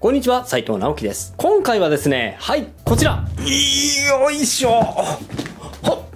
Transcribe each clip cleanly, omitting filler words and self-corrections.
こんにちは、斉藤直樹です。今回はですね、はい、こちら。よいしょ。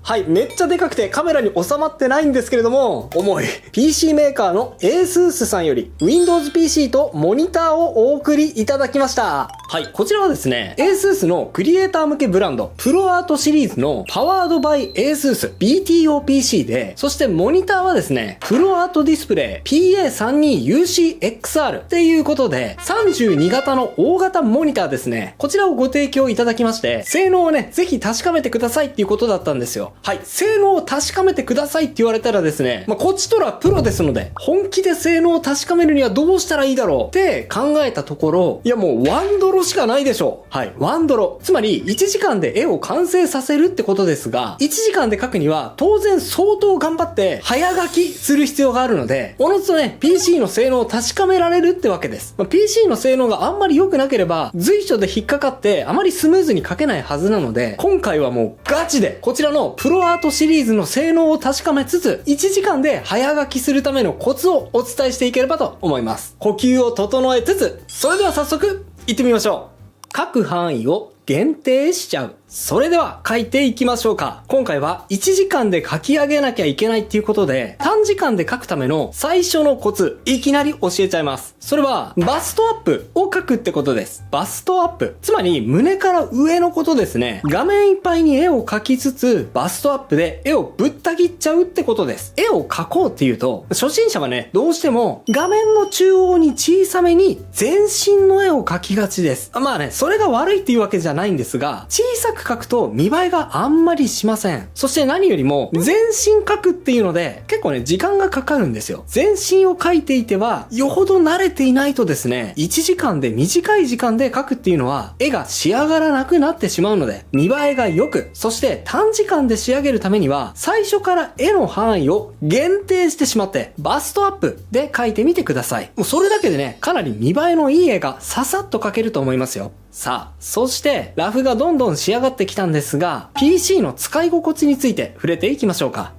はい、めっちゃでかくてカメラに収まってないんですけれども、重い。PC メーカーの ASUS さんより Windows PC とモニターをお送りいただきました。はい、こちらはですね、ASUS のクリエイター向けブランド、プロアートシリーズのパワードバイ ASUS BTO PC で、そしてモニターはですね、プロアートディスプレイ PA32UCXR っていうことで、32型の大型モニターですね。こちらをご提供いただきまして、性能をね、ぜひ確かめてくださいっていうことだったんですよ。はい、性能を確かめてくださいって言われたらですね、こっちとらプロですので、本気で性能を確かめるにはどうしたらいいだろうって考えたところ、いやもうワンドロしかないでしょう。はい、ワンドロ。つまり、1時間で絵を完成させるってことですが、1時間で描くには、当然相当頑張って、早書きする必要があるので、おのずとね、PC の性能を確かめられるってわけです。PC の性能があんまり良くなければ、随所で引っかかって、あまりスムーズに描けないはずなので、今回はもうガチで、こちらのプロアートシリーズの性能を確かめつつ、1時間で早書きするためのコツをお伝えしていければと思います。呼吸を整えつつ、それでは早速、行ってみましょう。書く範囲を限定しちゃう。それでは書いていきましょうか。今回は1時間で書き上げなきゃいけないっていうことで、短時間で書くための最初のコツ、いきなり教えちゃいます。それは、バストアップを書くってことです。バストアップ。つまり、胸から上のことですね。画面いっぱいに絵を描きつつ、バストアップで絵をぶった切っちゃうってことです。絵を描こうっていうと、初心者はね、どうしても画面の中央に小さめに全身の絵を描きがちです。まあね、それが悪いっていうわけじゃないんですが、小さく描くと見栄えがあんまりしません。そして何よりも全身描くっていうので結構ね時間がかかるんですよ。全身を描いていてはよほど慣れていないとですね、1時間で短い時間で描くっていうのは絵が仕上がらなくなってしまうので、見栄えが良く、そして短時間で仕上げるためには最初から絵の範囲を限定してしまってバストアップで描いてみてください。もうそれだけでね、かなり見栄えのいい絵がささっと描けると思いますよ。さあ、そしてラフがどんどん仕上がってきたんですが、 PC の使い心地について触れていきましょうか。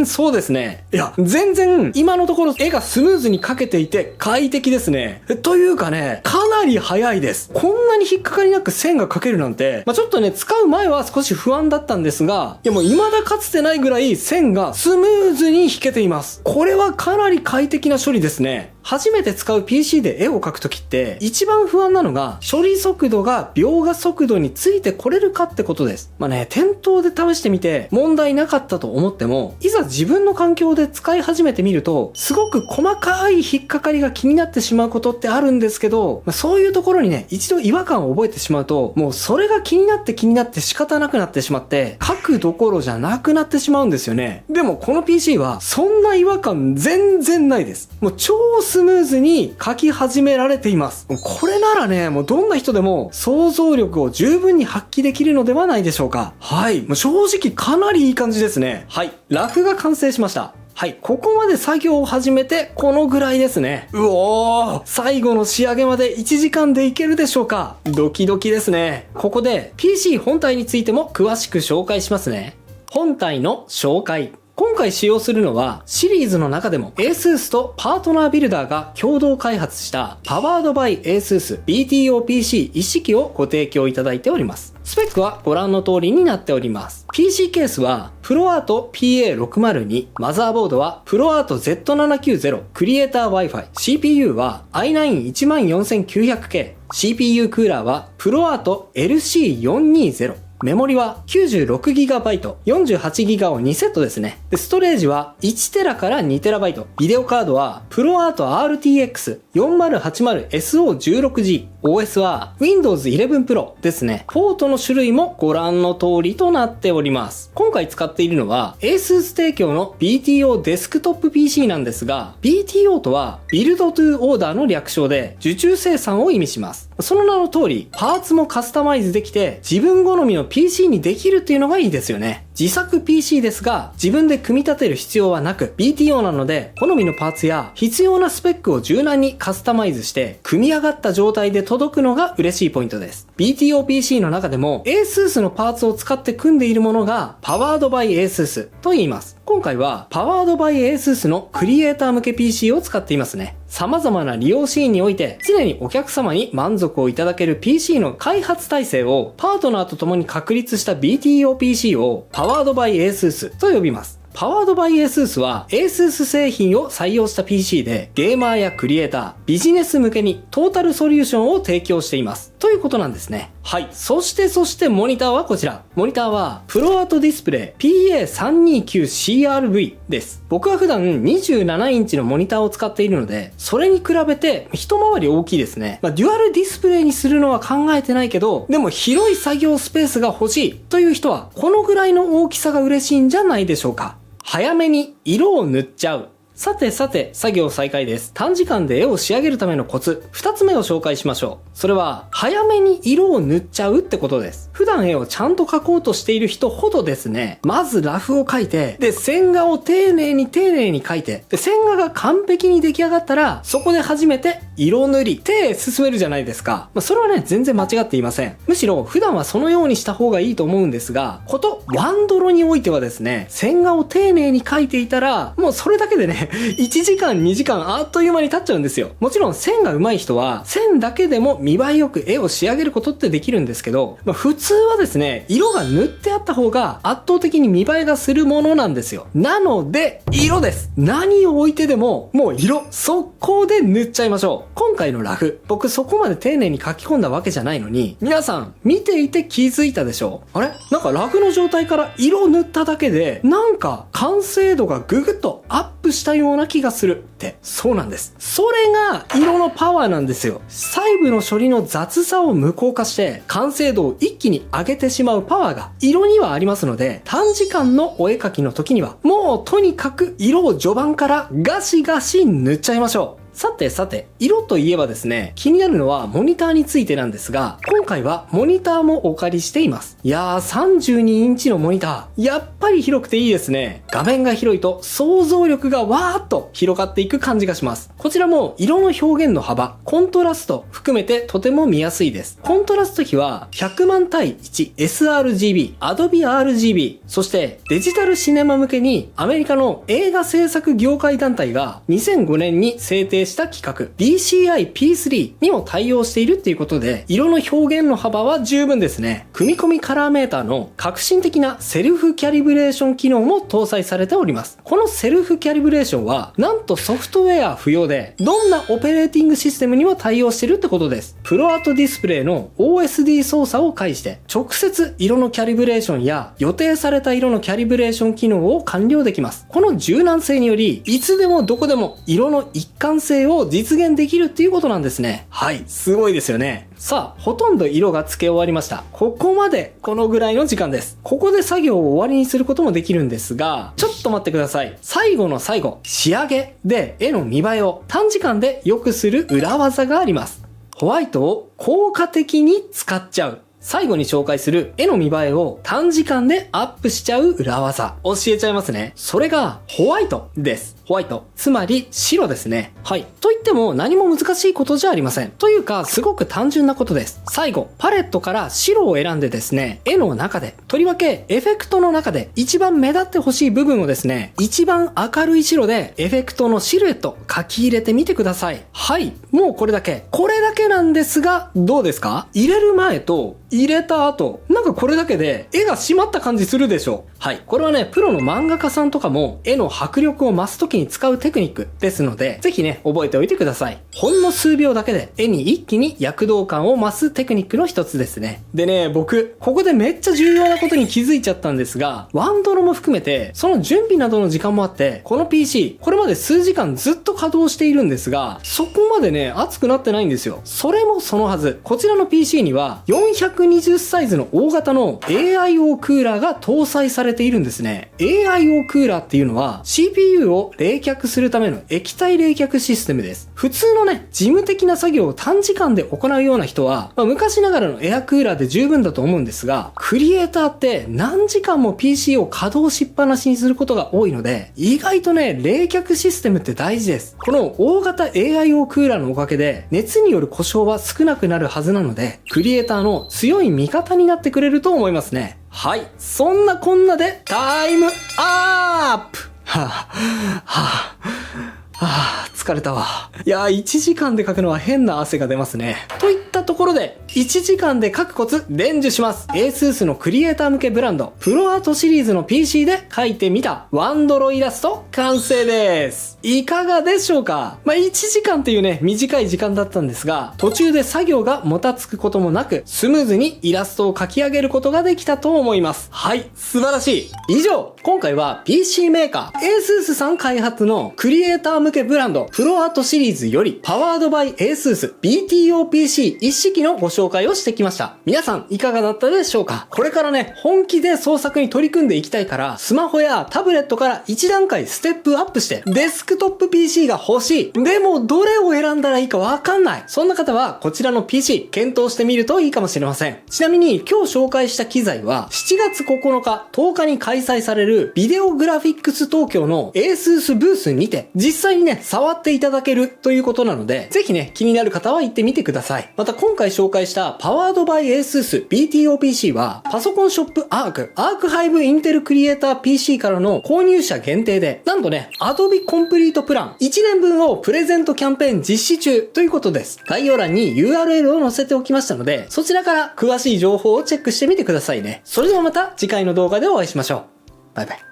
そうですね。いや、全然今のところ絵がスムーズに描けていて快適ですね。というかね、かなり早いです。こんなに引っかかりなく線が描けるなんて、ちょっとね、使う前は少し不安だったんですが、いやもう未だかつてないぐらい線がスムーズに引けています。これはかなり快適な処理ですね。初めて使う PC で絵を描くときって一番不安なのが処理速度が描画速度についてこれるかってことです。店頭で試してみて問題なかったと思っても、いざ自分の環境で使い始めてみるとすごく細かい引っかかりが気になってしまうことってあるんですけど、そういうところにね、一度違和感を覚えてしまうと、もうそれが気になって仕方なくなってしまって書くどころじゃなくなってしまうんですよね。でもこの PC はそんな違和感全然ないです。もう超スムーズに書き始められています。これならね、もうどんな人でも想像力を十分に発揮できるのではないでしょうか。はい。もう正直かなりいい感じですね。はい。ラフが完成しました。はい。ここまで作業を始めてこのぐらいですね。うおー、最後の仕上げまで1時間でいけるでしょうか。ドキドキですね。ここで PC 本体についても詳しく紹介しますね。本体の紹介。今回使用するのはシリーズの中でも ASUS とパートナービルダーが共同開発したパワードバイ ASUS BTO PC 一式をご提供いただいております。スペックはご覧の通りになっております。PC ケースはプロアート PA602、マザーボードはプロアート Z790 クリエイター Wi-Fi、CPU は i9-14900K、CPU クーラーはプロアート LC420、メモリは 96GB、48GB を2セットですね。で、ストレージは 1TB から 2TB。ビデオカードはプロアート RTX4080SO16G。OS は Windows 11 Pro ですね。ポートの種類もご覧の通りとなっております。今回使っているのは ASUS 提供の BTO デスクトップ PC なんですが、BTO とは Build to Order の略称で受注生産を意味します。その名の通り、パーツもカスタマイズできて自分好みの PC にできるっていうのがいいですよね。自作 PC ですが、自分で組み立てる必要はなく、BTO なので、好みのパーツや必要なスペックを柔軟にカスタマイズして、組み上がった状態で届くのが嬉しいポイントです。BTO PC の中でも、ASUS のパーツを使って組んでいるものが、Powered by ASUS と言います。今回は、Powered by ASUS のクリエイター向け PC を使っていますね。様々な利用シーンにおいて、常にお客様に満足をいただける PC の開発体制を、パートナーと共に確立した BTO PC を、Powered by ASUS と呼びます。Powered by ASUS は ASUS 製品を採用した PC でゲーマーやクリエイター、ビジネス向けにトータルソリューションを提供しています。ということなんですね。はい。そしてモニターはこちら。モニターはプロアートディスプレイ PA329CRV です。僕は普段27インチのモニターを使っているので、それに比べて一回り大きいですね。デュアルディスプレイにするのは考えてないけど、でも広い作業スペースが欲しいという人は、このぐらいの大きさが嬉しいんじゃないでしょうか。早めに色を塗っちゃう。さて、作業再開です。短時間で絵を仕上げるためのコツ、2つ目を紹介しましょう。それは、早めに色を塗っちゃうってことです。普段絵をちゃんと描こうとしている人ほどですね、まずラフを描いて、で、線画を丁寧に描いて、で、線画が完璧に出来上がったら、そこで初めて色塗り、手進めるじゃないですか。それはね、全然間違っていません。むしろ、普段はそのようにした方がいいと思うんですが、ワンドロにおいてはですね、線画を丁寧に描いていたら、もうそれだけでね、1時間2時間あっという間に経っちゃうんですよ。もちろん線が上手い人は線だけでも見栄えよく絵を仕上げることってできるんですけど、普通はですね、色が塗ってあった方が圧倒的に見栄えがするものなんですよ。なので色です。何を置いてでももう色速攻で塗っちゃいましょう。今回のラフ、僕そこまで丁寧に書き込んだわけじゃないのに、皆さん見ていて気づいたでしょ？あれ？なんかラフの状態から色塗っただけでなんか完成度がぐぐっとアップしたような気がするって、そうなんです。それが色のパワーなんですよ。細部の処理の雑さを無効化して完成度を一気に上げてしまうパワーが色にはありますので、短時間のお絵描きの時にはもうとにかく色を序盤からガシガシ塗っちゃいましょう。さて、色といえばですね、気になるのはモニターについてなんですが、今回はモニターもお借りしています。いやー、32インチのモニター。やっぱり広くていいですね。画面が広いと想像力がわーっと広がっていく感じがします。こちらも色の表現の幅、コントラスト含めてとても見やすいです。コントラスト比は100万対 1sRGB、Adobe RGB、そしてデジタルシネマ向けにアメリカの映画制作業界団体が2005年に制定した規格 DCI-P3 にも対応しているっていうことで、色の表現の幅は十分ですね。組み込みカラーメーターの革新的なセルフキャリブレーション機能も搭載されております。このセルフキャリブレーションはなんとソフトウェア不要で、どんなオペレーティングシステムにも対応してるってことです。プロアートディスプレイの OSD 操作を介して直接色のキャリブレーションや予定された色のキャリブレーション機能を完了できます。この柔軟性により、いつでもどこでも色の一貫性を実現できるっていうことなんですね。はい、すごいですよね。さあ、ほとんど色が付け終わりました。ここまでこのぐらいの時間です。ここで作業を終わりにすることもできるんですが、ちょっと待ってください。最後の最後、仕上げで絵の見栄えを短時間で良くする裏技があります。ホワイトを効果的に使っちゃう。最後に紹介する絵の見栄えを短時間でアップしちゃう裏技、教えちゃいますね。それがホワイトです。ホワイト。つまり白ですね。はい。と言っても何も難しいことじゃありません。というか、すごく単純なことです。最後、パレットから白を選んでですね、絵の中で、とりわけエフェクトの中で一番目立ってほしい部分をですね、一番明るい白でエフェクトのシルエット書き入れてみてください。はい。もうこれだけ。これだけなんですが、どうですか？入れる前と入れた後、なんかこれだけで絵が締まった感じするでしょ？はい。これはね、プロの漫画家さんとかも絵の迫力を増すときに使うテクニックですので、ぜひね、覚えておいてください。ほんの数秒だけで絵に一気に躍動感を増すテクニックの一つですね。でね、僕、ここでめっちゃ重要なことに気づいちゃったんですが、ワンドロも含めて、その準備などの時間もあって、この PC、これまで数時間ずっと稼働しているんですが、そこまでね、熱くなってないんですよ。それもそのはず。こちらの PC には、420サイズの大型の AIO クーラーが搭載されているんですね。AIO クーラーっていうのは CPU を冷却するための液体冷却システムです。普通のね、事務的な作業を短時間で行うような人は、昔ながらのエアクーラーで十分だと思うんですが、クリエイターって何時間も PC を稼働しっぱなしにすることが多いので、意外とね、冷却システムって大事です。この大型 AIO クーラーのおかげで、熱による故障は少なくなるはずなので、クリエイターの強い味方になってくれると思いますね。はい。そんなこんなで、タイムアップ疲れたわ。いやー、1時間で書くのは変な汗が出ますね。といったところで、1時間で書くコツ伝授します。ASUS のクリエイター向けブランド、プロアートシリーズの PC で書いてみたワンドロイラスト完成です。いかがでしょうか？1時間っていうね、短い時間だったんですが、途中で作業がもたつくこともなく、スムーズにイラストを描き上げることができたと思います。はい、素晴らしい。以上、今回は PC メーカー、ASUS さん開発のクリエイター向けブランド、プロアートシリーズより、パワードバイ ASUS BTO-PC 一式のご紹介をしてきました。皆さん、いかがだったでしょうか？これからね、本気で創作に取り組んでいきたいから、スマホやタブレットから一段階ステップアップして、デスクトップ PC が欲しい。でも、どれを選んだらいいかわかんない。そんな方は、こちらの PC、検討してみるといいかもしれません。ちなみに、今日紹介した機材は、7月9日、10日に開催される、ビデオグラフィックス東京の ASUS ブースにて、実際にね、触っていただけるということなので、ぜひね、気になる方は行ってみてください。また、今回紹介したパワードバイ ASUS BTO-PC は、パソコンショップアークハイブインテルクリエイター PC からの購入者限定で、なんとね、Adobe Complete プラン1年分をプレゼントキャンペーン実施中ということです。概要欄に URL を載せておきましたので、そちらから詳しい情報をチェックしてみてくださいね。それではまた次回の動画でお会いしましょう。バイバイ。